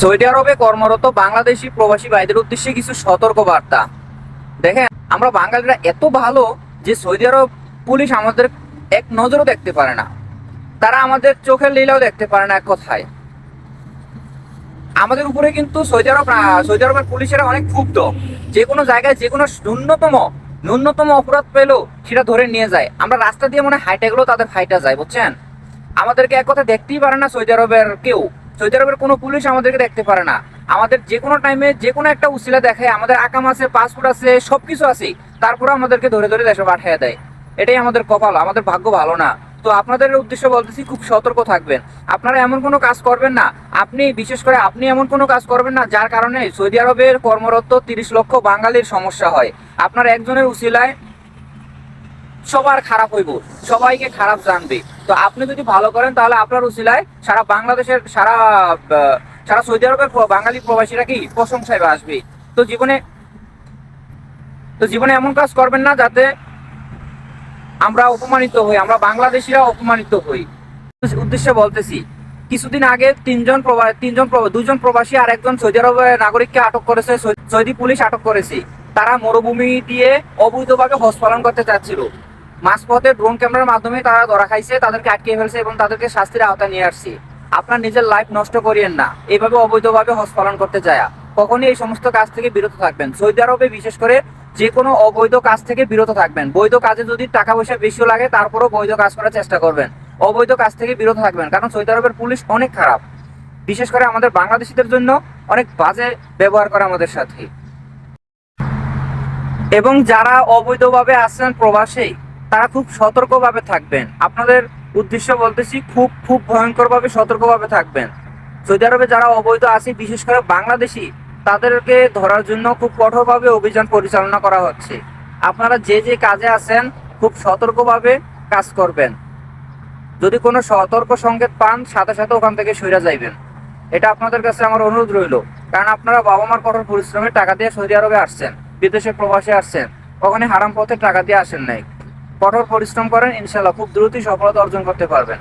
Saudi আরবে কর্মরত বাংলাদেশি প্রবাসী ভাইদের উদ্দেশ্যে কিছু সতর্ক বার্তা। দেখেন, আমরা বাঙালিরা এত ভালো যে সৌদি আরব পুলিশ আমাদের এক নজরও দেখতে পারে না, তারা আমাদের চোখের লীলাও দেখতে পারে না। এক কথায় আমাদের উপরে কিন্তু সৌদি আরবের পুলিশেরা অনেক ক্ষুব্ধ। যে কোনো জায়গায় যে কোনো ন্যূনতম অপরাধ পেলেও সেটা ধরে নিয়ে যায়। আমরা রাস্তা দিয়ে মনে হাইটে গেলেও তাদের ফাইটা যায়, বুঝছেন। আমাদেরকে এক কথা দেখতেই পারে না সৌদি আরবের কেউ। সৌদি আরবের কোনো পুলিশ আমাদেরকে দেখতে পারে না। আমাদের যে কোনো টাইমে যে কোনো একটা উসিলা দেখে, আমাদের আকাম আছে, পাসপোর্ট আছে, সবকিছু আছে, তারপরে আমাদেরকে ধরে ধরে দেশে পাঠিয়ে দেয়। এটাই আমাদের কপাল, আমাদের ভাগ্য ভালো না। তো আপনাদের উদ্দেশ্য বলতেছি, খুব সতর্ক থাকবেন। আপনারা এমন কোনো কাজ করবেন না, বিশেষ করে আপনি এমন কোনো কাজ করবেন না যার কারণে সৌদি আরবের কর্মরত 30 লক্ষ বাঙালির সমস্যা হয়। আপনার একজনের উসিলায় সবার খারাপ হইব, সবাইকে খারাপ জানবে। তো আপনি যদি ভালো করেন তাহলে আপনার উসিলায় সারা বাংলাদেশের সারা সৌদি আরবের বাঙালি প্রবাসীরা কি প্রশংসায় আসবে। তো জীবনে এমন কাজ করবেন না যাতে আমরা অপমানিত হই, আমরা বাংলাদেশিরা অপমানিত হই। উদ্দেশ্যে বলতেছি, কিছুদিন আগে দুজন প্রবাসী আর একজন সৌদি আরবের নাগরিককে আটক করেছে, সৌদি পুলিশ আটক করেছে। তারা মরুভূমি দিয়ে অবৈধভাবে হজ পালন করতে চাচ্ছিল। মাঝপথে ড্রোন ক্যামেরার মাধ্যমে তারা ধরা খাইছে, তাদেরকে আটকে ফেলছে এবং তাদেরকে শাস্তির আওতায় নিয়ে আসছে। আপনার নিজের লাইফ নষ্ট করিয়েন না এইভাবে অবৈধভাবে হজ পালন করতে যায়। কখনই এই সমস্ত কাজ থেকে বিরত থাকবেন। সৌদি আরবে বিশেষ করে যে কোনো অবৈধ কাজ থেকে বিরত থাকবেন। বৈধ কাজে যদি টাকা পয়সা বেশিও লাগে তারপরেও বৈধ কাজ করার চেষ্টা করবেন। অবৈধ কাজ থেকে বিরত থাকবেন, কারণ সৌদি আরবের পুলিশ অনেক খারাপ। বিশেষ করে আমাদের বাংলাদেশিদের জন্য অনেক বাজে ব্যবহার করে আমাদের সাথে। এবং যারা অবৈধভাবে আসছেন প্রবাসে, তারা খুব সতর্কভাবে থাকবেন। আপনাদের উদ্দেশ্য বলতেছি, খুব খুব ভয়ঙ্করভাবে সতর্কভাবে থাকবেন। সৌদি আরবে যারা অবৈধ আছে, বিশেষ করে বাংলাদেশি, তাদেরকে ধরার জন্য খুব কঠোরভাবে অভিযান পরিচালনা করা হচ্ছে। আপনারা যে যে কাজে আছেন খুব সতর্কভাবে কাজ করবেন। যদি কোনো সতর্ক সংকেত পান, সাথে সাথে ওখান থেকে সরে যাইবেন। এটা আপনাদের কাছে আমার অনুরোধ রইল। কারণ আপনারা বাবা মার কঠোর পরিশ্রমের টাকা দিয়ে সৌদি আরবে আসছেন, বিদেশে প্রবাসে আসছেন, কখনই হারাম পথে টাকা দিয়ে আসেন নাই। কঠোর পরিশ্রম করেন, ইনশাল্লাহ খুব দ্রুতই সফলতা অর্জন করতে পারবেন।